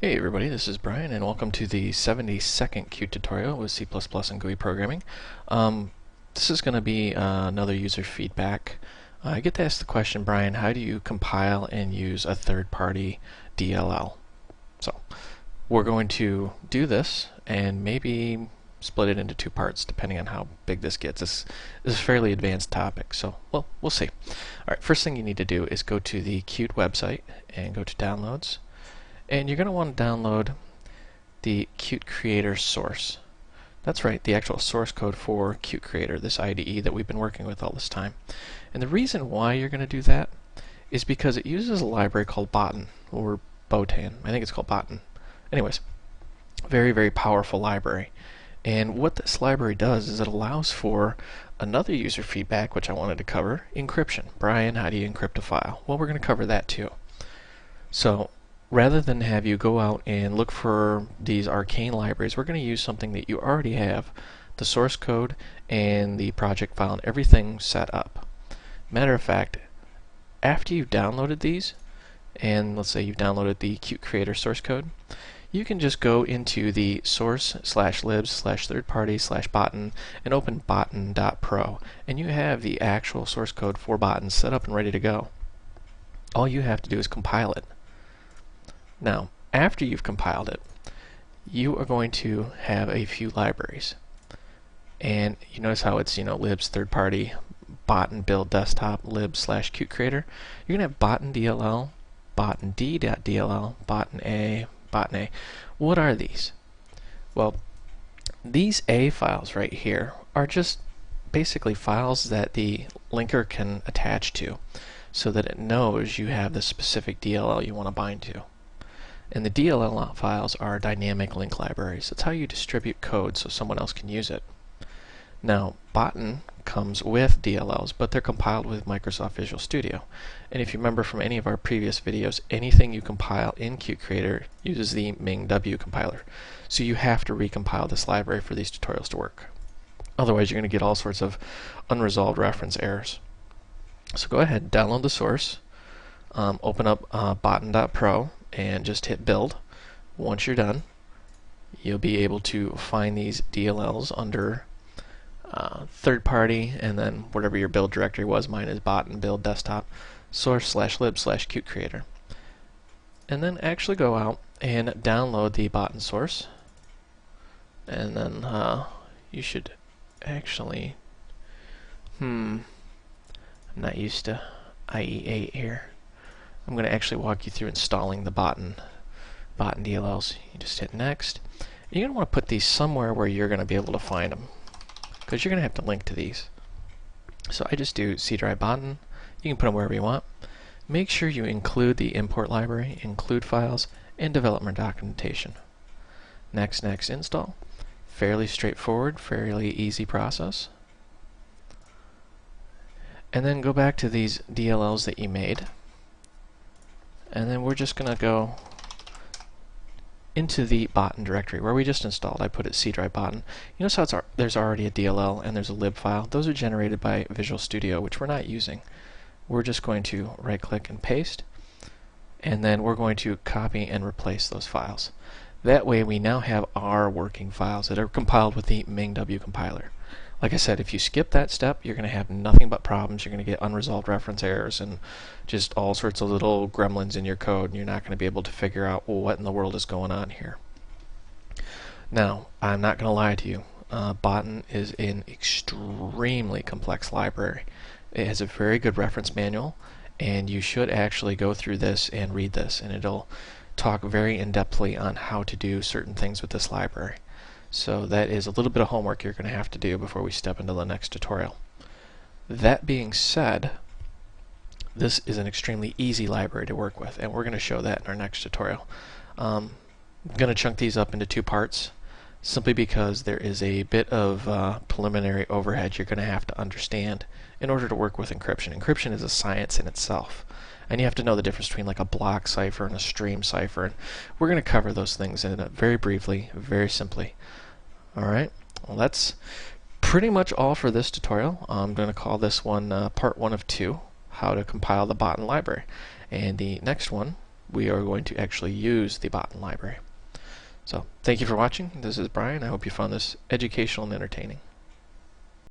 Hey everybody, this is Brian and welcome to the 72nd Qt tutorial with C++ and GUI programming. This is going to be another user feedback. I get to ask the question, Brian, how do you compile and use a third-party DLL? So we're going to do this and maybe split it into two parts depending on how big this gets. This is a fairly advanced topic, so we'll see. Alright, first thing you need to do is go to the Qt website and go to Downloads. And you're going to want to download the Qt Creator source. That's right, the actual source code for Qt Creator, this IDE that we've been working with all this time. And the reason why you're going to do that is because it uses a library called Botan, or Botan. I think it's called Botan. Anyways, very, very powerful library. And what this library does is it allows for another user feedback, which I wanted to cover, encryption. Brian, how do you encrypt a file? Well, we're going to cover that too. So rather than have you go out and look for these arcane libraries, we're going to use something that you already have, the source code and the project file and everything set up. Matter of fact, after you've downloaded these, and let's say you've downloaded the Qt Creator source code, you can just go into the source/libs/thirdparty/botan and open botan.pro, and you have the actual source code for Botan set up and ready to go. All you have to do is compile it. Now, after you've compiled it, you are going to have a few libraries. And you notice how it's, libs, third party, botan build desktop, libs/Qt Creator. You're going to have botan DLL, botan d.dll, botan A, botan A. What are these? Well, these A files right here are just basically files that the linker can attach to so that it knows you have the specific DLL you want to bind to. And the DLL files are dynamic link libraries. That's how you distribute code so someone else can use it. Now, Botan comes with DLLs, but they're compiled with Microsoft Visual Studio. And if you remember from any of our previous videos, anything you compile in Qt Creator uses the MingW compiler. So you have to recompile this library for these tutorials to work. Otherwise, you're going to get all sorts of unresolved reference errors. So go ahead and download the source, open up botan.pro, and just hit build. Once you're done, you'll be able to find these DLLs under third party, and then whatever your build directory was. Mine is botan build desktop source/lib/Qt Creator. And then actually go out and download the Botan source. And then you should actually, I'm not used to IE8 here. I'm going to actually walk you through installing the Botan DLLs. You just hit next. You're going to want to put these somewhere where you're going to be able to find them, because you're going to have to link to these. So I just do C drive Botan. You can put them wherever you want. Make sure you include the import library, include files, and development documentation. Next, install. Fairly straightforward, fairly easy process. And then go back to these DLLs that you made. And then we're just going to go into the Botan directory where we just installed. I put it C drive Botan. You notice how there's already a DLL and there's a lib file. Those are generated by Visual Studio, which we're not using. We're just going to right click and paste, and then we're going to copy and replace those files. That way we now have our working files that are compiled with the MingW compiler. Like I said, if you skip that step, you're going to have nothing but problems. You're going to get unresolved reference errors and just all sorts of little gremlins in your code, and you're not going to be able to figure out, well, what in the world is going on here. Now, I'm not going to lie to you. Botan is an extremely complex library. It has a very good reference manual, and you should actually go through this and read this, and it'll talk very in-depthly on how to do certain things with this library. So that is a little bit of homework you're going to have to do before we step into the next tutorial. That being said, this is an extremely easy library to work with, and we're going to show that in our next tutorial. I'm going to chunk these up into two parts, simply because there is a bit of preliminary overhead you're going to have to understand in order to work with encryption. Encryption is a science in itself, and you have to know the difference between like a block cipher and a stream cipher, and we're going to cover those things in very briefly, very simply. Alright, well, that's pretty much all for this tutorial. I'm going to call this one part 1 of 2, how to compile the Botan library. And the next one we are going to actually use the botnet library. So, thank you for watching. This is Brian. I hope you found this educational and entertaining.